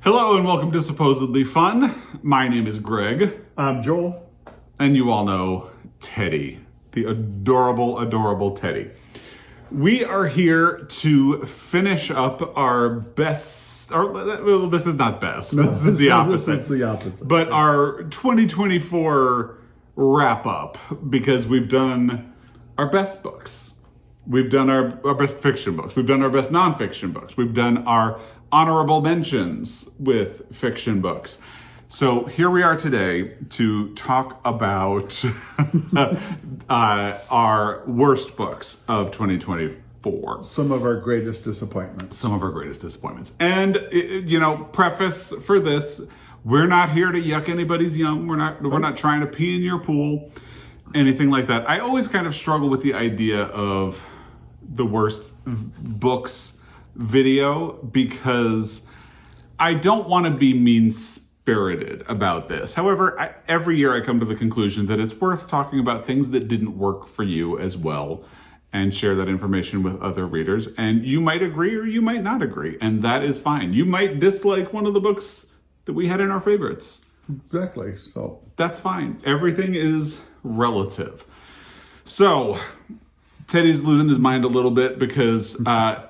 Hello and welcome to Supposedly Fun. My name is Greg. I'm Joel. And you all know Teddy, the adorable, adorable Teddy. We are here to finish up our best, well, this is not best, this is the opposite. This is the opposite. But our 2024 wrap up, because we've done our best books. We've done our best fiction books. We've done our best nonfiction books. We've done our honorable mentions with fiction books. So here we are today to talk about our worst books of 2024. Some of our greatest disappointments. And, preface for this, we're not here to yuck anybody's yum. We're not trying to pee in your pool, anything like that. I always kind of struggle with the idea of the worst books video because I don't want to be mean-spirited about this. However, every year I come to the conclusion that it's worth talking about things that didn't work for you as well and share that information with other readers. And you might agree or you might not agree, and that is fine. You might dislike one of the books that we had in our favorites. Exactly. So that's fine. Everything is relative. So Teddy's losing his mind a little bit because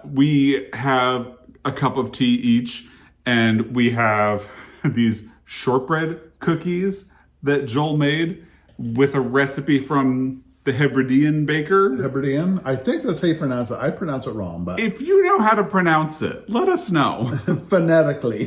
we have a cup of tea each, and we have these shortbread cookies that Joel made with a recipe from the Hebridean baker. Hebridean? I think that's how you pronounce it. I pronounce it wrong, but if you know how to pronounce it, let us know. Phonetically.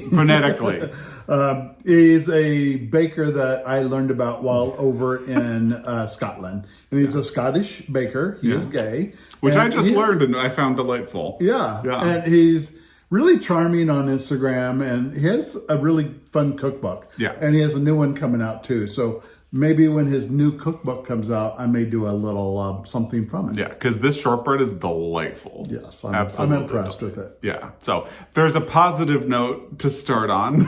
He's a baker that I learned about while over in Scotland. And he's a Scottish baker. He is gay. Which I just learned and I found delightful. Yeah. And he's really charming on Instagram, and he has a really fun cookbook. Yeah. And he has a new one coming out too. So maybe when his new cookbook comes out, I may do a little something from it. Yeah, because this shortbread is delightful. Yes, I'm impressed with it. Yeah, so there's a positive note to start on.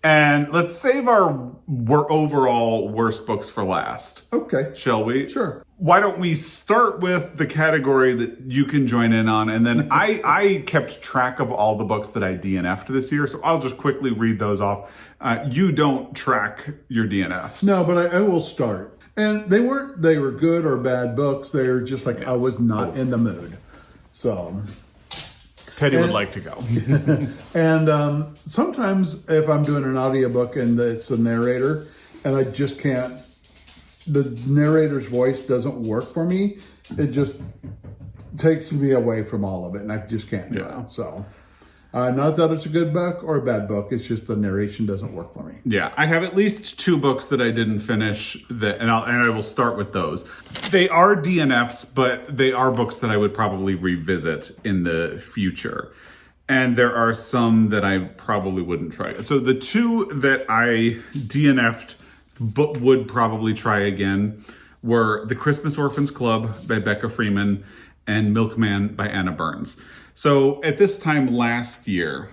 And let's save our overall worst books for last. Okay. Shall we? Sure. Why don't we start with the category that you can join in on, and then I kept track of all the books that I DNF'd this year, so I'll just quickly read those off. You don't track your DNFs. No, but I will start. And they were good or bad books. They were just like, I was not in the mood. So Teddy would like to go. And sometimes if I'm doing an audiobook and it's a narrator and I just can't, the narrator's voice doesn't work for me, it just takes me away from all of it and I just can't do it. So not that it's a good book or a bad book, it's just the narration doesn't work for me. Yeah, I have at least 2 books that I didn't finish, and I will start with those. They are DNFs, but they are books that I would probably revisit in the future. And there are some that I probably wouldn't try. So the 2 that I DNF'd but would probably try again were The Christmas Orphans Club by Becca Freeman and Milkman by Anna Burns. So at this time last year,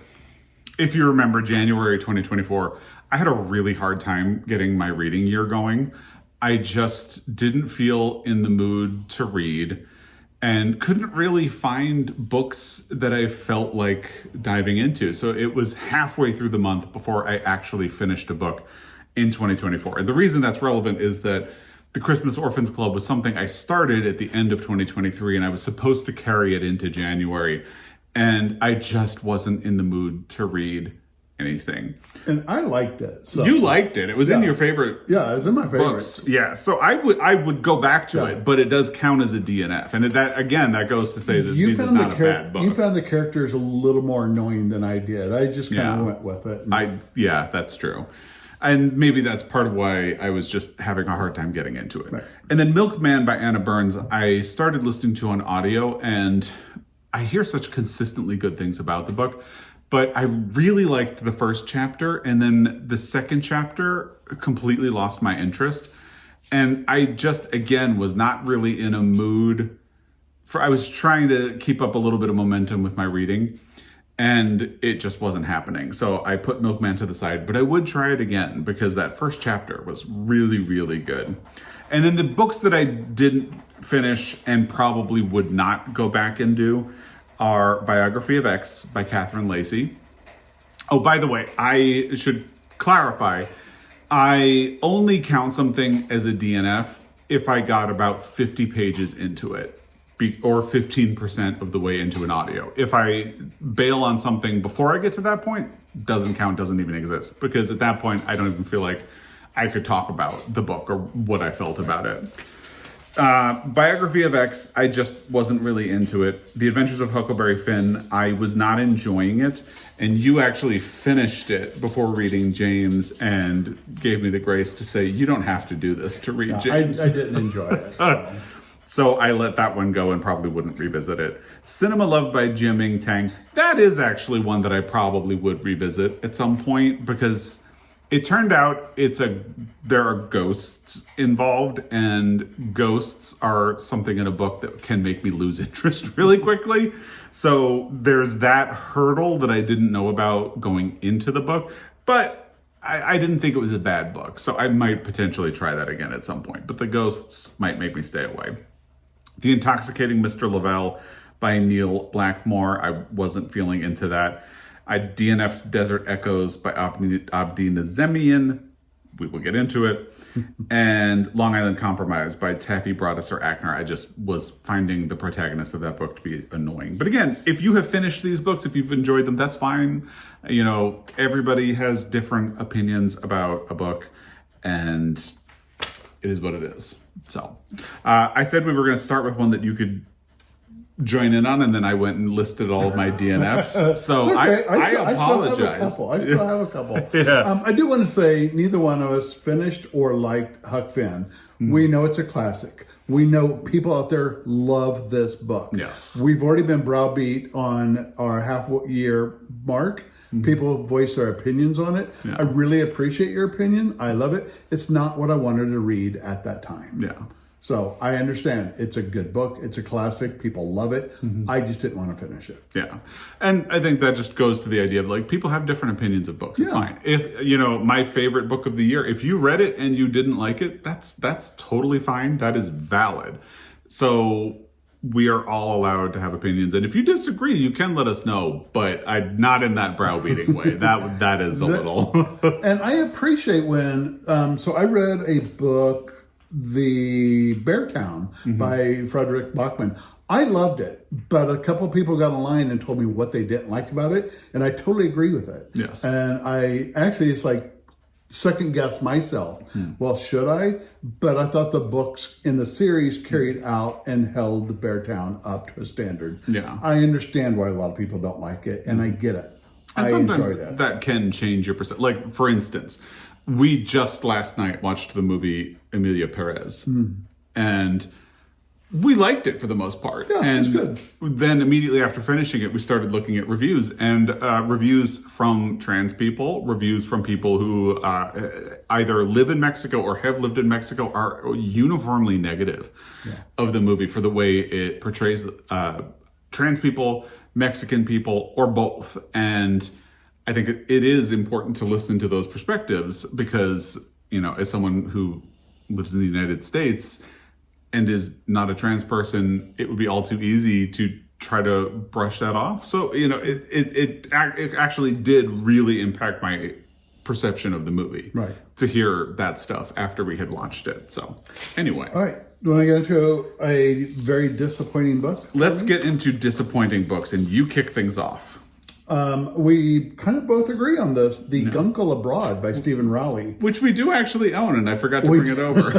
if you remember January 2024, I had a really hard time getting my reading year going. I just didn't feel in the mood to read and couldn't really find books that I felt like diving into. So it was halfway through the month before I actually finished a book in 2024. And the reason that's relevant is that The Christmas Orphans Club was something I started at the end of 2023, and I was supposed to carry it into January, and I just wasn't in the mood to read anything. And I liked it. So. You liked it. It was in your favorite. Yeah, it was in my favorites. Books. Yeah, so I would go back to it, but it does count as a DNF, and that goes to say that this is not a bad book. You found the characters a little more annoying than I did. I just kind of went with it. That's true. And maybe that's part of why I was just having a hard time getting into it. Right. And then Milkman by Anna Burns, I started listening to on audio, and I hear such consistently good things about the book. But I really liked the first chapter, and then the second chapter completely lost my interest. And I just, again, was not really in a mood I was trying to keep up a little bit of momentum with my reading. And it just wasn't happening. So I put Milkman to the side, but I would try it again because that first chapter was really, really good. And then the books that I didn't finish and probably would not go back and do are Biography of X by Catherine Lacey, Oh, by the way, I should clarify. I only count something as a DNF if I got about 50 pages into it, or 15% of the way into an audio. If I bail on something before I get to that point, doesn't count, doesn't even exist. Because at that point, I don't even feel like I could talk about the book or what I felt about it. Biography of X, I just wasn't really into it. The Adventures of Huckleberry Finn, I was not enjoying it. And you actually finished it before reading James and gave me the grace to say, you don't have to do this to read James. I didn't enjoy it. So. So I let that one go and probably wouldn't revisit it. Cinema Loved by Jia Ming Tang, that is actually one that I probably would revisit at some point, because it turned out there are ghosts involved, and ghosts are something in a book that can make me lose interest really quickly. So there's that hurdle that I didn't know about going into the book, but I didn't think it was a bad book. So I might potentially try that again at some point, but the ghosts might make me stay away. The Intoxicating Mr. Lavelle by Neil Blackmore, I wasn't feeling into that. I DNF'd Desert Echoes by Abdi Nazemian. We will get into it. And Long Island Compromise by Taffy Brodesser Ackner. I just was finding the protagonist of that book to be annoying. But again, if you have finished these books, if you've enjoyed them, that's fine. You know, everybody has different opinions about a book, and it is what it is. So I said we were going to start with one that you could join in on, and then I went and listed all of my DNFs. So okay. I apologize. I still have a couple. Yeah. I do want to say neither one of us finished or liked Huck Finn. We know it's a classic. We know people out there love this book. Yes. We've already been browbeat on our half-year mark. People voice their opinions on it. Yeah. I really appreciate your opinion. I love it. It's not what I wanted to read at that time. Yeah. So I understand. It's a good book. It's a classic. People love it. I just didn't want to finish it. Yeah. And I think that just goes to the idea of, like, people have different opinions of books. It's fine. If, you know, my favorite book of the year, if you read it and you didn't like it, that's totally fine. That is valid. So we are all allowed to have opinions. And if you disagree, you can let us know, but not in that browbeating way. That is a little. And I appreciate when, so I read a book, The Beartown by Frederick Bachman. I loved it, but a couple of people got online and told me what they didn't like about it, and I totally agree with it. Yes. And I actually, it's like second guess myself. Well, should I? But I thought the books in the series carried out and held The Beartown up to a standard. Yeah. I understand why a lot of people don't like it, and I get it. And I sometimes enjoyed it. that can change your perception. Like, for instance, we just last night watched the movie Emilia Perez, and we liked it for the most part. Yeah, and it's good. Then immediately after finishing it, we started looking at reviews, and reviews from trans people, reviews from people who either live in Mexico or have lived in Mexico, are uniformly negative of the movie for the way it portrays trans people, Mexican people, or both. And I think it is important to listen to those perspectives because, you know, as someone who lives in the United States and is not a trans person, it would be all too easy to try to brush that off. So, you know, it actually did really impact my perception of the movie. Right. To hear that stuff after we had watched it. So, anyway. All right. Do you want to get into a very disappointing book? Let's get into disappointing books, and you kick things off. We kind of both agree on this. The Guncle Abroad by Stephen Rowley. Which we do actually own, and I forgot to bring it over.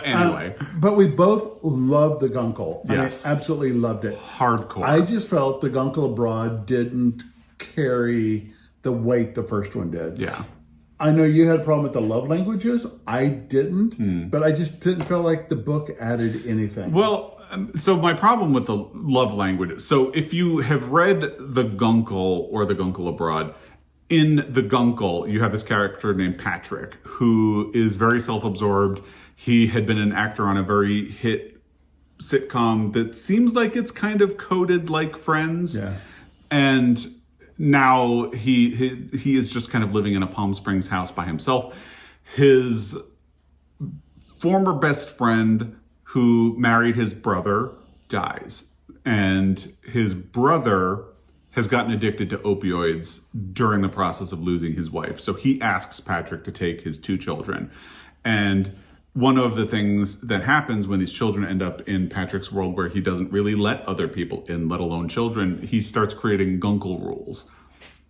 Anyway. But we both loved the Guncle. Yes. I absolutely loved it. Hardcore. I just felt the Guncle Abroad didn't carry the weight the first one did. Yeah. I know you had a problem with the love languages. I didn't. But I just didn't feel like the book added anything. Well, so my problem with the love language, so if you have read The Guncle or The Guncle Abroad, in The Guncle, you have this character named Patrick who is very self-absorbed. He had been an actor on a very hit sitcom that seems like it's kind of coded like Friends. Yeah. And now he is just kind of living in a Palm Springs house by himself. His former best friend who married his brother dies, and his brother has gotten addicted to opioids during the process of losing his wife. So he asks Patrick to take his 2 children. And one of the things that happens when these children end up in Patrick's world, where he doesn't really let other people in, let alone children, he starts creating Guncle rules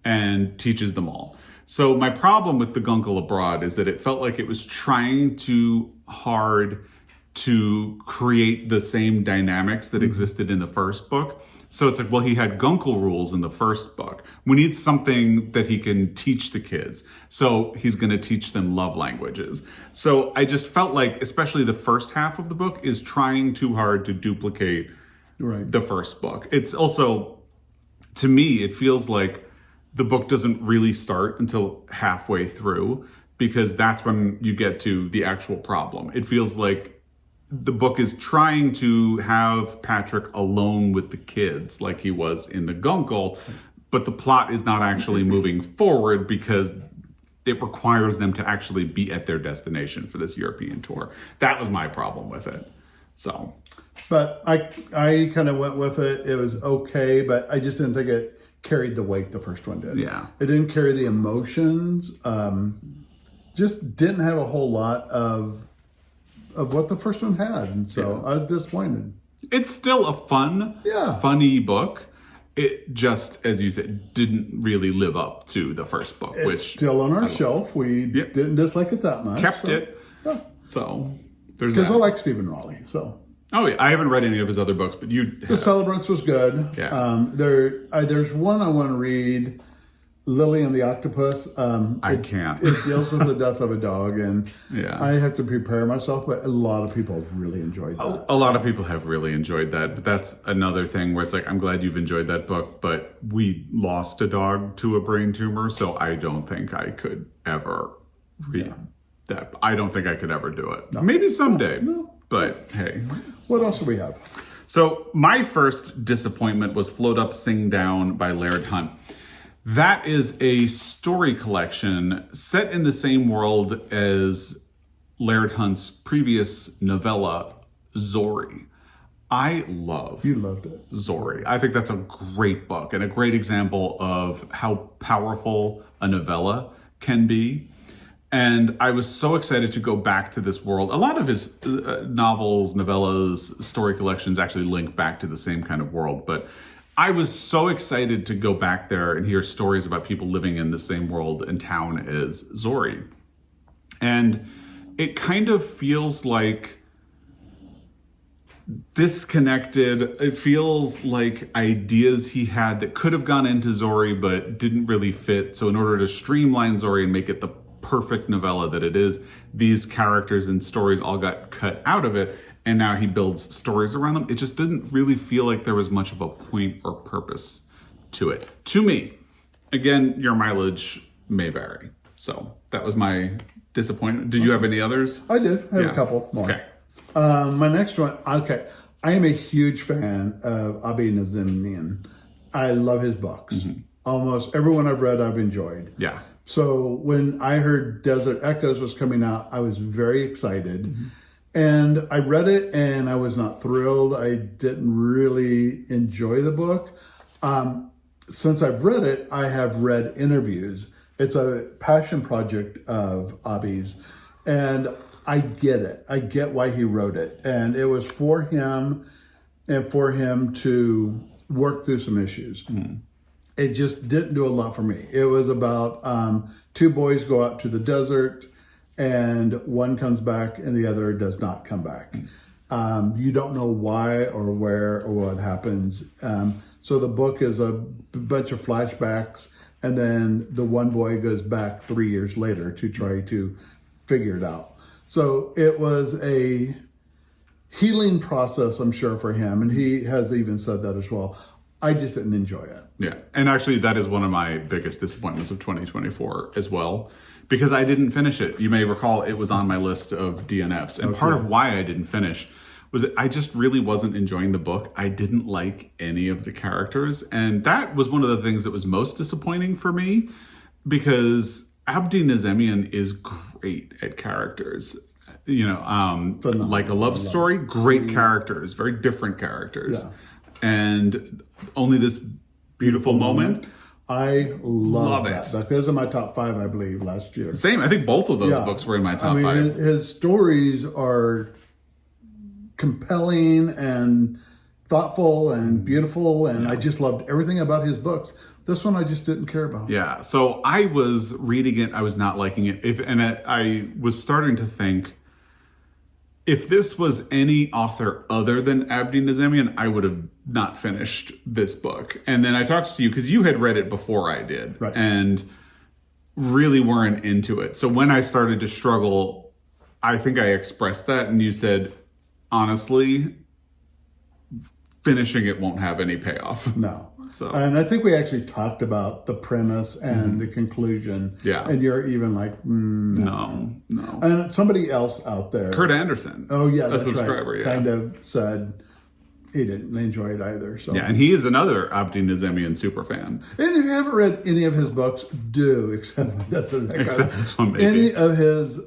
and teaches them all. So my problem with the Guncle Abroad is that it felt like it was trying too hard to create the same dynamics that existed in the first book. So it's like, well, he had Guncle rules in the first book. We need something that he can teach the kids. So he's going to teach them love languages. So I just felt like, especially the first half of the book is trying too hard to duplicate the first book. It's also, to me, it feels like the book doesn't really start until halfway through, because that's when you get to the actual problem. It feels like the book is trying to have Patrick alone with the kids like he was in the Guncle, but the plot is not actually moving forward because it requires them to actually be at their destination for this European tour. That was my problem with it. So, but I kind of went with it. It was okay, but I just didn't think it carried the weight the first one did. Yeah. It didn't carry the emotions. Just didn't have a whole lot of what the first one had. And so I was disappointed. It's still a funny book. It just, as you said, didn't really live up to the first book. It's which still on our shelf. We didn't dislike it that much. Kept it. Yeah. So there's that. Because I like Stephen Raleigh. So. Oh yeah, I haven't read any of his other books, but you have. The Celebrants was good. Yeah. There's one I want to read, Lily and the Octopus. I can't. It deals with the death of a dog, and yeah. I have to prepare myself, but a lot of people have really enjoyed that. A lot of people have really enjoyed that, but that's another thing where it's like, I'm glad you've enjoyed that book, but we lost a dog to a brain tumor, so I don't think I could ever read that. I don't think I could ever do it. No. Maybe someday. No. But hey. What else do we have? So my first disappointment was Float Up, Sing Down by Laird Hunt. That is a story collection set in the same world as Laird Hunt's previous novella, Zori. You loved it. Zori. I think that's a great book and a great example of how powerful a novella can be. And I was so excited to go back to this world. A lot of his novels, novellas, story collections actually link back to the same kind of world. But I was so excited to go back there and hear stories about people living in the same world and town as Zori. And it kind of feels like disconnected. It feels like ideas he had that could have gone into Zori but didn't really fit. So in order to streamline Zori and make it the perfect novella that it is, these characters and stories all got cut out of it, and now he builds stories around them. It just didn't really feel like there was much of a point or purpose to it. To me. Again, your mileage may vary. So that was my disappointment. Did you have any others? I did. I have a couple more. Okay. My next one, okay. I am a huge fan of Abi Nazemian. I love his books. Mm-hmm. Almost everyone I've read, I've enjoyed. Yeah. So when I heard Desert Echoes was coming out, I was very excited. Mm-hmm. And I read it and I was not thrilled. I didn't really enjoy the book. Since I've read it, I have read interviews. It's a passion project of Abi's. And I get it. I get why he wrote it. And it was for him and for him to work through some issues. Mm. It just didn't do a lot for me. It was about 2 boys go out to the desert and one comes back and the other does not come back. You don't know why or where or what happens. So the book is a bunch of flashbacks, and then the one boy goes back 3 years later to try to figure it out. So it was a healing process, I'm sure, for him. And he has even said that as well. I just didn't enjoy it. Yeah. And actually, that is one of my biggest disappointments of 2024 as well, because I didn't finish it. You may recall it was on my list of DNFs. And part of why I didn't finish was that I just really wasn't enjoying the book. I didn't like any of the characters. And that was one of the things that was most disappointing for me, because Abdi Nazemian is great at characters. You know, like A Love Story, great characters, very different characters. Yeah. And only this Beautiful Moment. I love Love that it. book. Those are my top 5, I believe, last year. Same. I think both of those books were in my top 5. His stories are compelling and thoughtful and beautiful, and I just loved everything about his books. This one I just didn't care about. Yeah. So I was reading it. I was not liking it. I was starting to think, if this was any author other than Abdi Nazemian, I would have not finished this book. And then I talked to you because you had read it before I did, Right. and really weren't into it. So when I started to struggle, I think I expressed that, and you said, honestly, finishing it won't have any payoff. No. So, and I think we actually talked about the premise and the conclusion. Yeah. And you're even like, no. And somebody else out there, Kurt Anderson. oh yeah, a that's subscriber, right, yeah. kind of said he didn't enjoy it either. So Yeah, and he is another Abdi Nazemian super fan. And if you haven't read any of his books, do, except this one, maybe. Any of his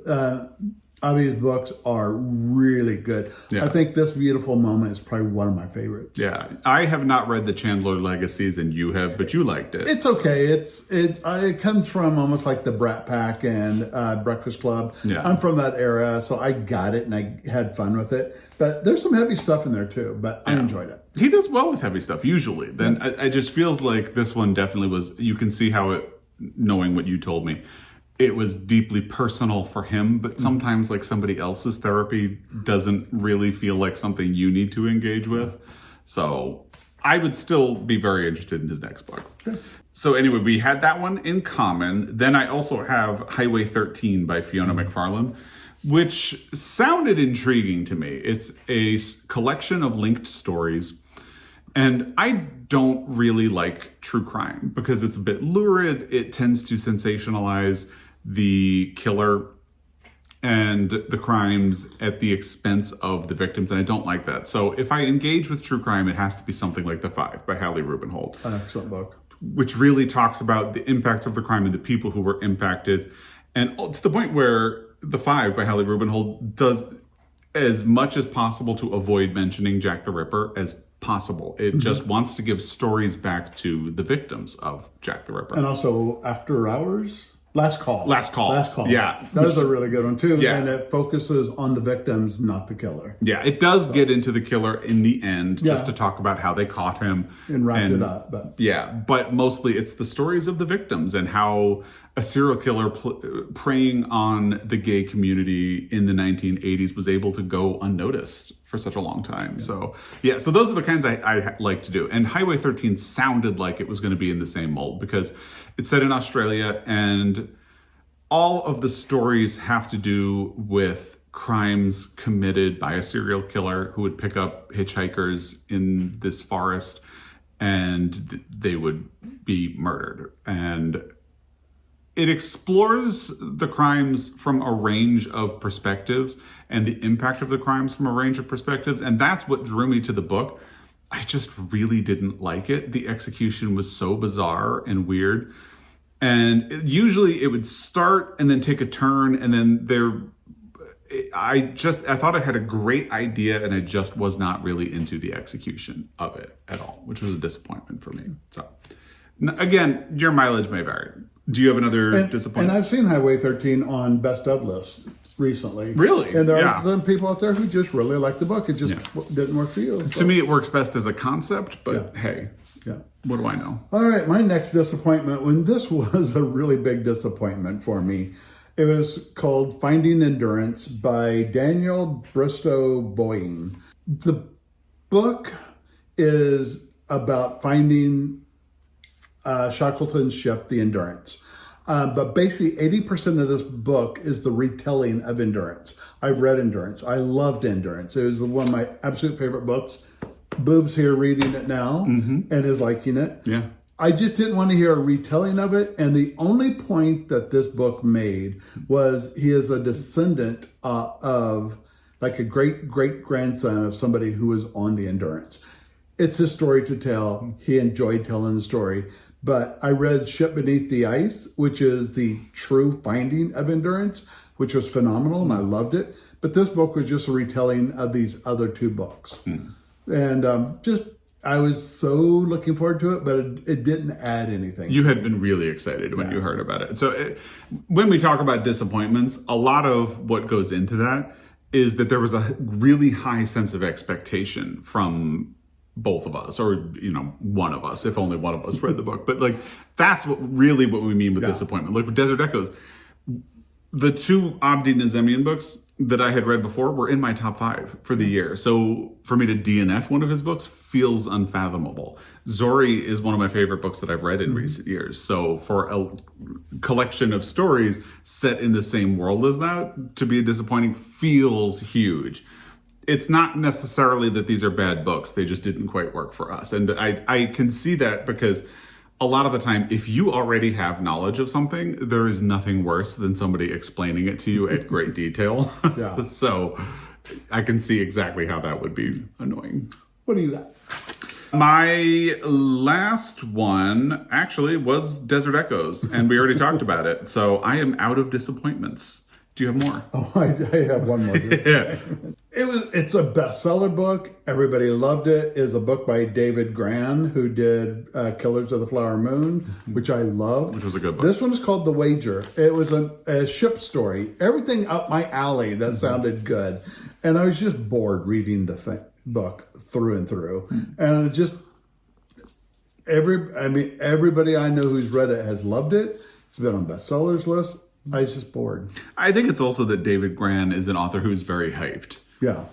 Abdi's books are really good. Yeah. I think This Beautiful Moment is probably one of my favorites. Yeah, I have not read the Chandler Legacies, and you have, but you liked it. It's okay. It comes from almost like the Brat Pack and Breakfast Club. Yeah. I'm from that era, so I got it and I had fun with it. But there's some heavy stuff in there too, but I enjoyed it. He does well with heavy stuff usually. Then I just feels like this one definitely was. You can see how it, knowing what you told me, it was deeply personal for him. But sometimes, like, somebody else's therapy doesn't really feel like something you need to engage with. So I would still be very interested in his next book. Okay. So anyway, we had that one in common. Then I also have Highway 13 by Fiona McFarlane, which sounded intriguing to me. It's a collection of linked stories. And I don't really like true crime because it's a bit lurid. It tends to sensationalize the killer and the crimes at the expense of the victims. And I don't like that. So if I engage with true crime, it has to be something like The Five by Hallie Rubenhold. An excellent book. Which really talks about the impacts of the crime and the people who were impacted. And to the point where The Five by Hallie Rubenhold does as much as possible to avoid mentioning Jack the Ripper as possible. It just wants to give stories back to the victims of Jack the Ripper. And also After Hours? Last Call. Last Call. Yeah. That was a really good one too. Yeah. And it focuses on the victims, not the killer. Yeah, it does get into the killer in the end, just Yeah. to talk about how they caught him. And wrapped it up. But Yeah, but mostly it's the stories of the victims and how a serial killer preying on the gay community in the 1980s was able to go unnoticed for such a long time. So those are the kinds I like to do. And Highway 13 sounded like it was going to be in the same mold because it's set in Australia and all of the stories have to do with crimes committed by a serial killer who would pick up hitchhikers in this forest and they would be murdered. And it explores the crimes from a range of perspectives and the impact of the crimes from a range of perspectives. And that's what drew me to the book. I just really didn't like it. The execution was so bizarre and weird. And usually it would start and then take a turn and then I thought I had a great idea and I just was not really into the execution of it at all, which was a disappointment for me. So again, your mileage may vary. Do you have another disappointment? And I've seen Highway 13 on best of lists recently. Really? And there are some people out there who just really like the book. It just didn't work for you. So. To me, it works best as a concept, but hey, what do I know? All right, my next disappointment, when this was a really big disappointment for me, it was called Finding Endurance by Daniel Bristow Boyne. The book is about finding Shackleton's ship, the Endurance. But basically 80% of this book is the retelling of Endurance. I've read Endurance. I loved Endurance. It was one of my absolute favorite books. Boob's here reading it now and is liking it. Yeah. I just didn't want to hear a retelling of it. And the only point that this book made was he is a descendant of like a great-great-grandson of somebody who was on the Endurance. It's his story to tell. He enjoyed telling the story. But I read Ship Beneath the Ice, which is the true finding of Endurance, which was phenomenal, and I loved it. But this book was just a retelling of these other two books. And I was so looking forward to it, but it didn't add anything. You had been really excited when you heard about it. So when we talk about disappointments, a lot of what goes into that is that there was a really high sense of expectation from both of us, or one of us, if only one of us read the book. But like, that's what we mean with disappointment. Like with Desert Echoes, the two Abdi Nazemian books that I had read before were in my top 5 for the year. So for me to DNF one of his books feels unfathomable. Zori is one of my favorite books that I've read in recent years. So for a collection of stories set in the same world as that, to be disappointing feels huge. It's not necessarily that these are bad books. They just didn't quite work for us. And I can see that because a lot of the time, if you already have knowledge of something, there is nothing worse than somebody explaining it to you at great detail. Yeah. So I can see exactly how that would be annoying. What do you got? My last one actually was Desert Echoes, and we already talked about it. So I am out of disappointments. Do you have more? Oh, I have one more. Yeah. It's a bestseller book. Everybody loved it. It's a book by David Grann, who did Killers of the Flower Moon, which I loved. Which was a good book. This one is called The Wager. It was a ship story. Everything up my alley that sounded good. And I was just bored reading the book through and through. And it just, everybody I know who's read it has loved it. It's been on bestsellers list. I was just bored. I think it's also that David Grann is an author who's very hyped. Yeah.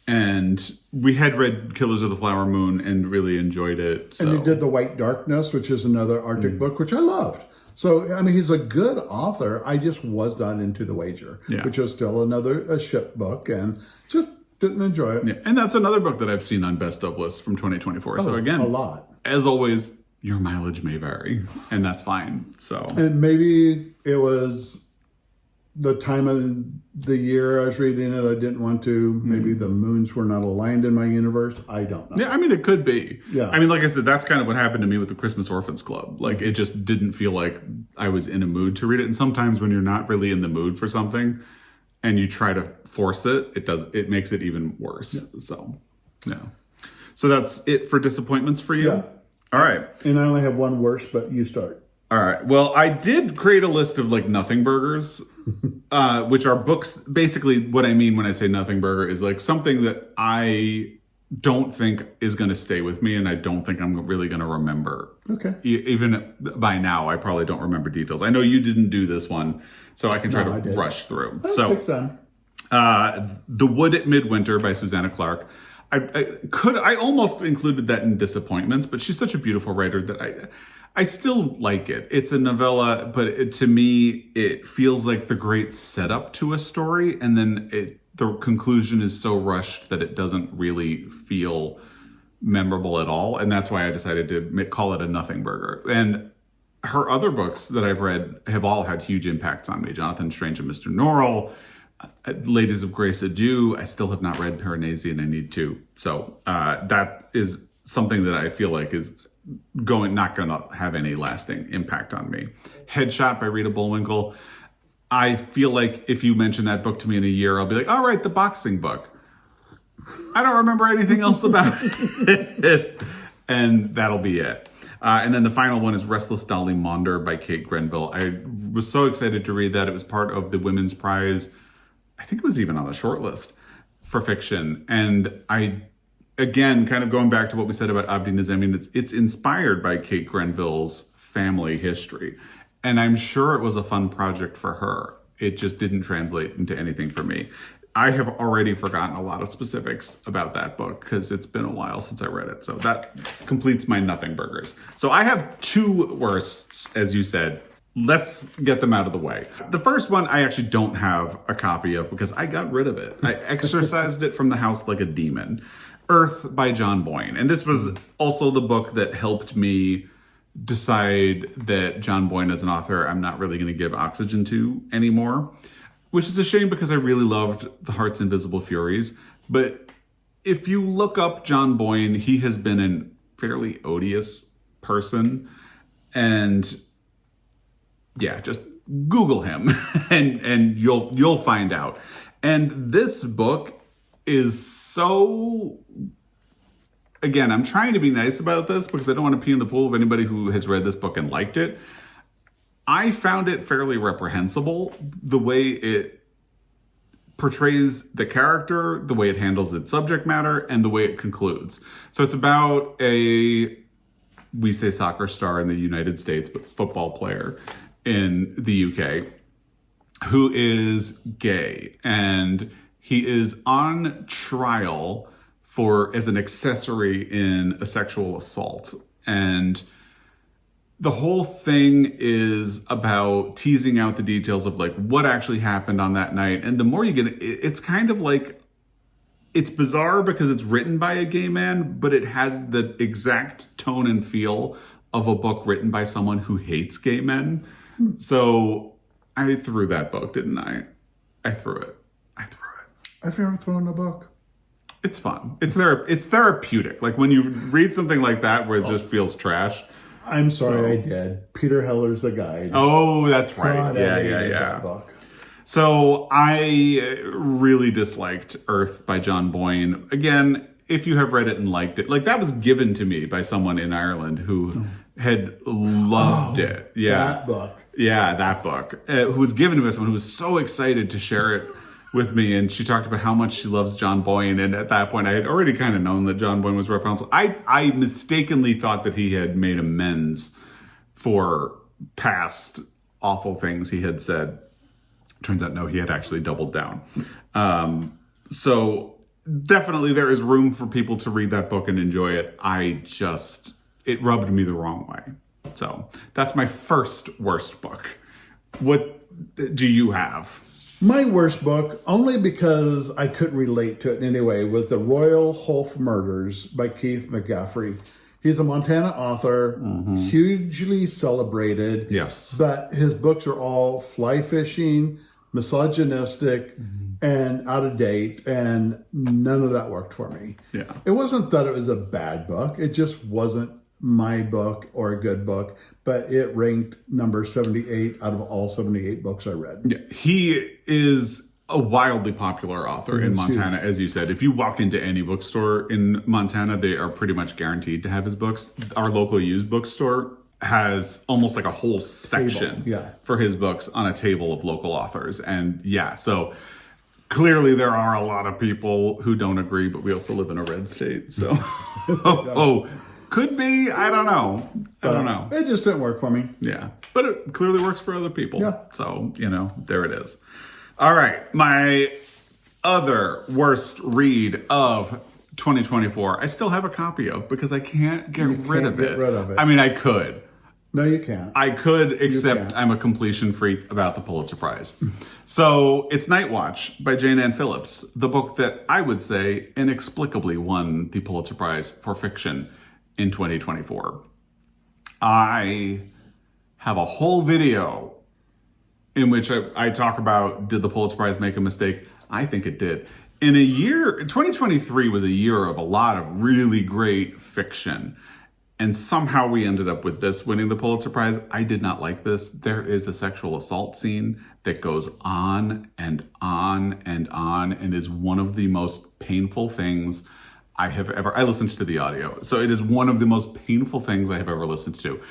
And we had read Killers of the Flower Moon and really enjoyed it. So. And he did The White Darkness, which is another Arctic book, which I loved. So, he's a good author. I just was not into The Wager, which was still a ship book, and just didn't enjoy it. Yeah. And that's another book that I've seen on best of lists from 2024. So again, a lot. As always, your mileage may vary, and that's fine. So, and maybe it was the time of the year I was reading it. I didn't want to. Maybe the moons were not aligned in my universe. I don't know. Yeah, it could be. Yeah. Like I said, that's kind of what happened to me with the Christmas Orphans Club. Like, it just didn't feel like I was in a mood to read it. And sometimes when you're not really in the mood for something and you try to force it, it makes it even worse. Yeah. So that's it for disappointments for you? Yeah. All right. And I only have one worse, but you start. All right. Well, I did create a list of like nothing burgers, which are books. Basically, what I mean when I say nothing burger is like something that I don't think is going to stay with me, and I don't think I'm really going to remember. Okay. Even by now, I probably don't remember details. I know you didn't do this one, so I can try to rush through. Take time. The Wood at Midwinter by Susanna Clarke. I almost included that in disappointments, but she's such a beautiful writer that I still like it. It's a novella, but to me, it feels like the great setup to a story, and then the conclusion is so rushed that it doesn't really feel memorable at all, and that's why I decided to call it a nothing burger. And her other books that I've read have all had huge impacts on me. Jonathan Strange and Mr. Norrell, Ladies of Grace Adieu. I still have not read Piranesi, and I need to. So that is something that I feel like is not going to have any lasting impact on me. Headshot by Rita Bullwinkle. I feel like if you mention that book to me in a year, I'll be like, all right, the boxing book. I don't remember anything else about it. And that'll be it. And then the final one is Restless Dolly Maunder by Kate Grenville. I was so excited to read that. It was part of the Women's Prize. I think it was even on the short list for fiction. And again, kind of going back to what we said about Abdi Nazemian, it's inspired by Kate Grenville's family history. And I'm sure it was a fun project for her. It just didn't translate into anything for me. I have already forgotten a lot of specifics about that book because it's been a while since I read it. So that completes my nothing burgers. So I have two worsts, as you said. Let's get them out of the way. The first one I actually don't have a copy of because I got rid of it. I exorcised it from the house like a demon. Earth by John Boyne. And this was also the book that helped me decide that John Boyne as an author I'm not really going to give oxygen to anymore. Which is a shame because I really loved The Heart's Invisible Furies. But if you look up John Boyne, he has been a fairly odious person. And yeah, just Google him and you'll find out. And this book is so again, I'm trying to be nice about this because I don't want to pee in the pool of anybody who has read this book and liked it. I found it fairly reprehensible, the way it portrays the character, the way it handles its subject matter, and the way it concludes. So it's about we say soccer star in the United States, but football player in the UK, who is gay, and he is on trial as an accessory in a sexual assault. And the whole thing is about teasing out the details of like what actually happened on that night. And the more you get, it's kind of like, it's bizarre because it's written by a gay man, but it has the exact tone and feel of a book written by someone who hates gay men. So I threw that book, didn't I? I threw it. I've never thrown a book. It's fun. It's therapeutic. Like when you read something like that where it just feels trash. I'm sorry, I did. Peter Heller's The Guide. Oh, that's right. God, Yeah. That book. So I really disliked Earth by John Boyne. Again, if you have read it and liked it, like that was given to me by someone in Ireland who had loved it. Yeah. That book. Yeah, that book. Who was given to me by someone who was so excited to share it with me, and she talked about how much she loves John Boyne, and at that point I had already kind of known that John Boyne was reprehensible. I mistakenly thought that he had made amends for past awful things he had said. Turns out no, he had actually doubled down. So definitely there is room for people to read that book and enjoy it. It rubbed me the wrong way. So that's my first worst book. What do you have? My worst book, only because I couldn't relate to it in any way, was The Royal Hulf Murders by Keith McGaffrey. He's a Montana author, hugely celebrated. Yes. But his books are all fly fishing, misogynistic, and out of date, and none of that worked for me. Yeah. It wasn't that it was a bad book. It just wasn't my book or a good book, but it ranked number 78 out of all 78 books I read. Yeah, he is a wildly popular author in Montana, huge. as you said. If you walk into any bookstore in Montana, they are pretty much guaranteed to have his books. Our local used bookstore has almost like a whole section for his books on a table of local authors. And yeah, so clearly there are a lot of people who don't agree, but we also live in a red state. So, could be. I don't know. It just didn't work for me. Yeah. But it clearly works for other people. Yeah. So, there it is. All right. My other worst read of 2024, I still have a copy of because I can't get rid of it. I mean, I could. No, you can't. I could, except I'm a completion freak about the Pulitzer Prize. So it's Night Watch by Jane Ann Phillips, the book that I would say inexplicably won the Pulitzer Prize for fiction in 2024. I have a whole video in which I talk about, did the Pulitzer Prize make a mistake? I think it did. 2023 was a year of a lot of really great fiction. And somehow we ended up with this winning the Pulitzer Prize. I did not like this. There is a sexual assault scene that goes on and on and on and is one of the most painful things I listened to the audio. So it is one of the most painful things I have ever listened to.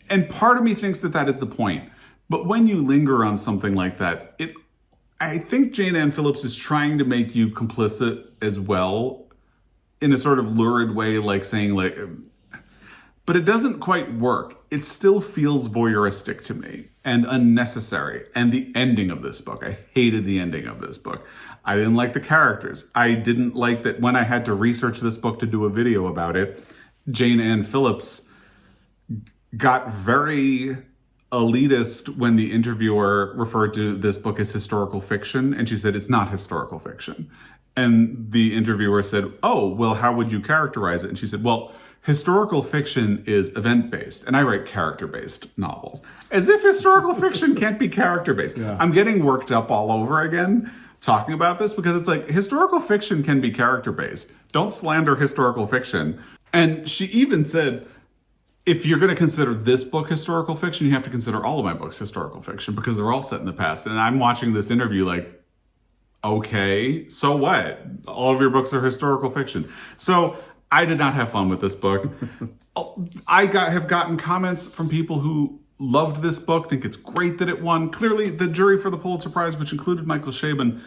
And part of me thinks that is the point. But when you linger on something like that, I think Jane Ann Phillips is trying to make you complicit as well in a sort of lurid way, like saying but it doesn't quite work. It still feels voyeuristic to me and unnecessary. And the ending of this book, I hated the ending of this book. I didn't like the characters. I didn't like that when I had to research this book to do a video about it, Jane Ann Phillips got very elitist when the interviewer referred to this book as historical fiction. And she said, it's not historical fiction. And the interviewer said, oh, well, how would you characterize it? And she said, well, historical fiction is event-based, and I write character-based novels. As if historical fiction can't be character-based. Yeah. I'm getting worked up all over again talking about this because it's like, historical fiction can be character-based. Don't slander historical fiction. And she even said, if you're going to consider this book historical fiction, you have to consider all of my books historical fiction because they're all set in the past. And I'm watching this interview like, okay, so what? All of your books are historical fiction. So I did not have fun with this book. Have gotten comments from people who loved this book, think it's great that it won. Clearly, the jury for the Pulitzer Prize, which included Michael Chabon,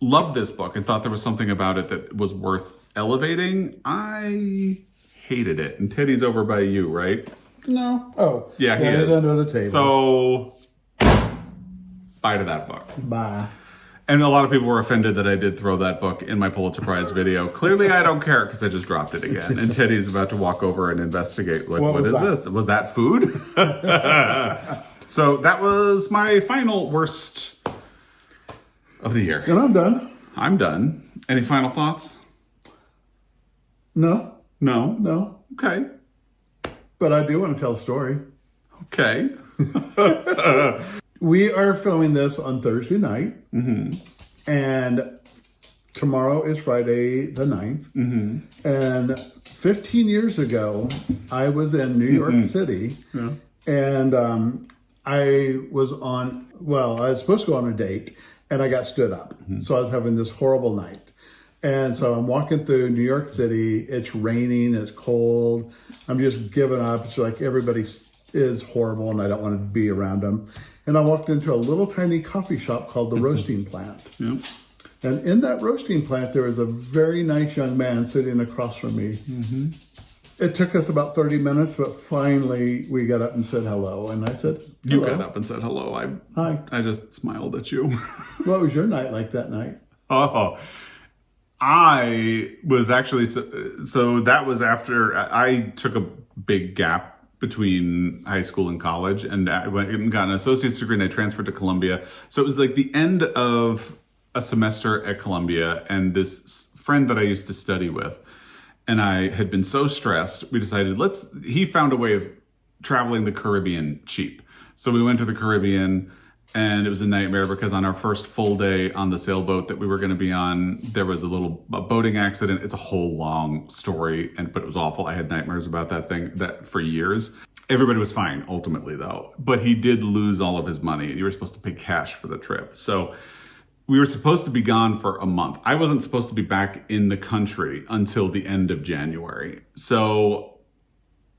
loved this book and thought there was something about it that was worth elevating. I hated it. And Teddy's over by you, right? No. Oh. Yeah, he is. Under the table. So, bye to that book. Bye. And a lot of people were offended that I did throw that book in my Pulitzer Prize video. Clearly, I don't care because I just dropped it again. And Teddy's about to walk over and investigate. Like, what is this? Was that food? So that was my final worst of the year. And I'm done. I'm done. Any final thoughts? No. No? Okay. But I do want to tell a story. Okay. We are filming this on Thursday night. And tomorrow is Friday the 9th. And 15 years ago, I was in New York City. Yeah. And I was supposed to go on a date. And I got stood up. So I was having this horrible night. And so I'm walking through New York City. It's raining. It's cold. I'm just giving up. It's like everybody is horrible and I don't want to be around them. And I walked into a little tiny coffee shop called the Roasting Plant. Yeah. And in that roasting plant, there was a very nice young man sitting across from me. It took us about 30 minutes, but finally we got up and said hello. And I said, hello. You got up and said hello. Hi. I just smiled at you. What was your night like that night? Oh, I was actually, so that was after I took a big gap between high school and college, and I went and got an associate's degree and I transferred to Columbia. So it was like the end of a semester at Columbia, and this friend that I used to study with and I had been so stressed, we decided he found a way of traveling the Caribbean cheap. So we went to the Caribbean, and it was a nightmare because on our first full day on the sailboat that we were going to be on, there was a boating accident. It's a whole long story, but it was awful. I had nightmares about that for years. Everybody was fine ultimately though, but he did lose all of his money, and you were supposed to pay cash for the trip. So we were supposed to be gone for a month. I wasn't supposed to be back in the country until the end of January. So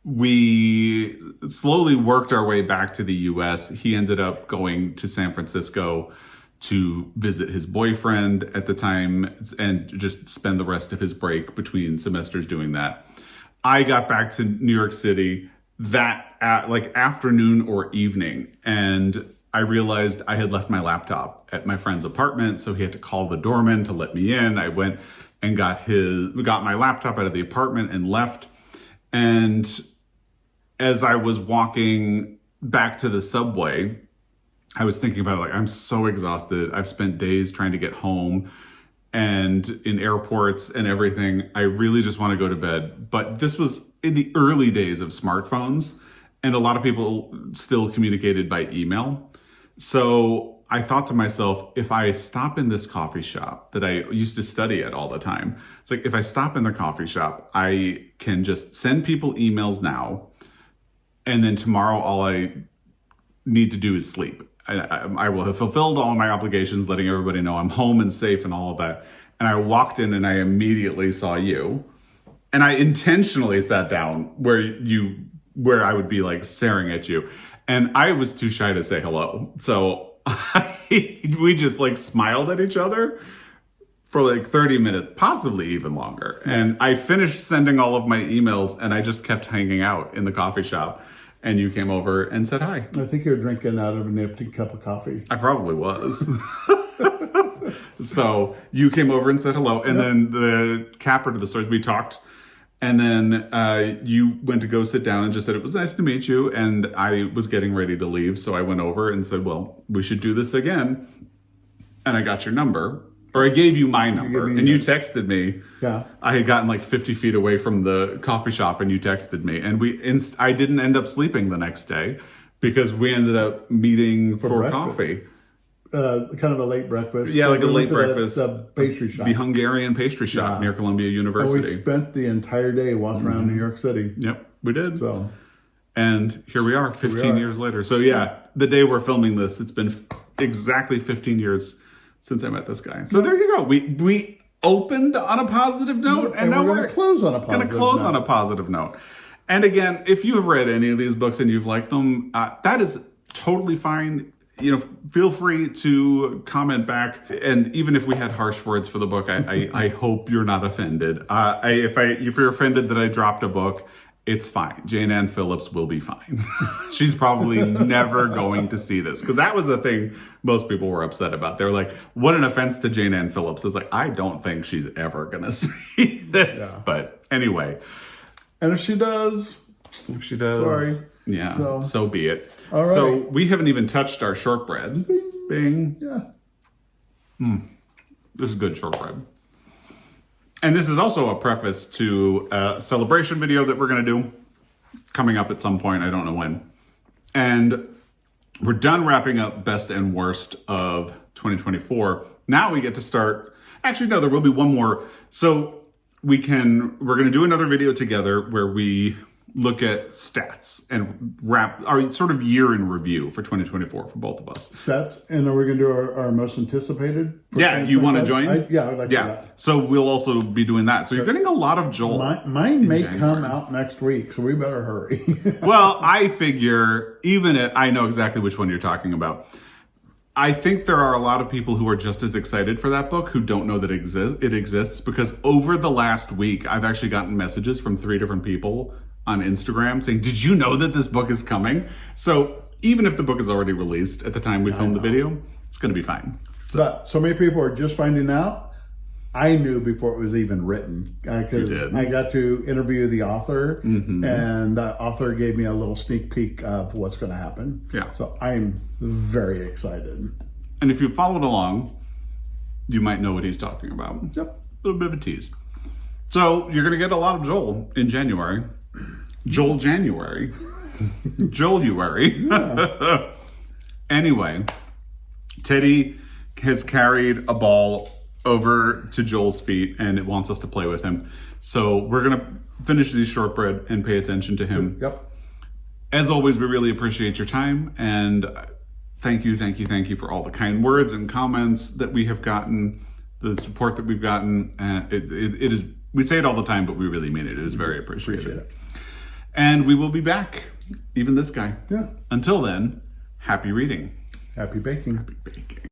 we slowly worked our way back to the US. He ended up going to San Francisco to visit his boyfriend at the time and just spend the rest of his break between semesters doing that. I got back to New York City like afternoon or evening, and I realized I had left my laptop at my friend's apartment, so he had to call the doorman to let me in. I went and got my laptop out of the apartment and left. And as I was walking back to the subway, I was thinking about it, like, I'm so exhausted. I've spent days trying to get home and in airports and everything. I really just want to go to bed. But this was in the early days of smartphones, and a lot of people still communicated by email. So I thought to myself, if I stop in this coffee shop that I used to study at all the time, it's like, if I stop in the coffee shop, I can just send people emails now. And then tomorrow, all I need to do is sleep. I will have fulfilled all of my obligations, letting everybody know I'm home and safe and all of that. And I walked in and I immediately saw you. And I intentionally sat down where I would be like staring at you. And I was too shy to say hello. So we just like smiled at each other for like 30 minutes, possibly even longer. And I finished sending all of my emails and I just kept hanging out in the coffee shop. And you came over and said hi. I think you're drinking out of an empty cup of coffee. I probably was. So you came over and said hello. And then the capper to the stores, we talked. And then you went to go sit down and just said, it was nice to meet you. And I was getting ready to leave. So I went over and said, well, we should do this again. And I got your number. Or I gave you my number, and you texted me. Yeah. I had gotten like 50 feet away from the coffee shop, and you texted me. And I didn't end up sleeping the next day because we ended up meeting for coffee. Kind of a late breakfast. Yeah, like a late breakfast. The pastry shop. The Hungarian pastry shop near Columbia University. And we spent the entire day walking around New York City. Yep, we did. So, and here we are 15 years later. So yeah, the day we're filming this, it's been exactly 15 years since I met this guy. So there you go. opened on a positive note, and now we're going to close on a positive going to close note. on a positive note. And again, if you have read any of these books and you've liked them, that is totally fine. Feel free to comment back. And even if we had harsh words for the book, I hope you're not offended. If you're offended that I dropped a book, it's fine. Jane Ann Phillips will be fine. She's probably never going to see this, because that was the thing most people were upset about. They were like, what an offense to Jane Ann Phillips. It's like, I don't think she's ever going to see this. Yeah. But anyway. And if she does, sorry. Yeah, so be it. All right. So we haven't even touched our shortbread. Bing. Yeah. This is good shortbread. And this is also a preface to a celebration video that we're going to do coming up at some point. I don't know when. And we're done wrapping up best and worst of 2024. Now we get to start. Actually, no, there will be one more. So we're going to do another video together where we look at stats and wrap our sort of year in review for 2024 for both of us. Stats, and are we going to do our most anticipated? Yeah, you want to join? I'd like to do that. So we'll also be doing that. So you're getting a lot of Joel. Mine may come out next week, so we better hurry. Well, I figure I know exactly which one you're talking about. I think there are a lot of people who are just as excited for that book who don't know that it exists, because over the last week, I've actually gotten messages from 3 different people on Instagram saying, did you know that this book is coming? So even if the book is already released at the time we filmed the video, it's going to be fine. But so many people are just finding out. I knew before it was even written, because I got to interview the author, and that author gave me a little sneak peek of what's going to happen. Yeah. So I'm very excited. And if you followed along, you might know what he's talking about. Yep. A little bit of a tease. So you're going to get a lot of Joel in January. January. Joel-uary. Yeah. Anyway, Teddy has carried a ball over to Joel's feet and it wants us to play with him. So we're going to finish these shortbread and pay attention to him. Yep. As always, we really appreciate your time, and thank you for all the kind words and comments that we have gotten, the support that we've gotten. It is, we say it all the time, but we really mean it. It is very appreciated. And we will be back, even this guy. Yeah. Until then, happy reading. Happy baking. Happy baking.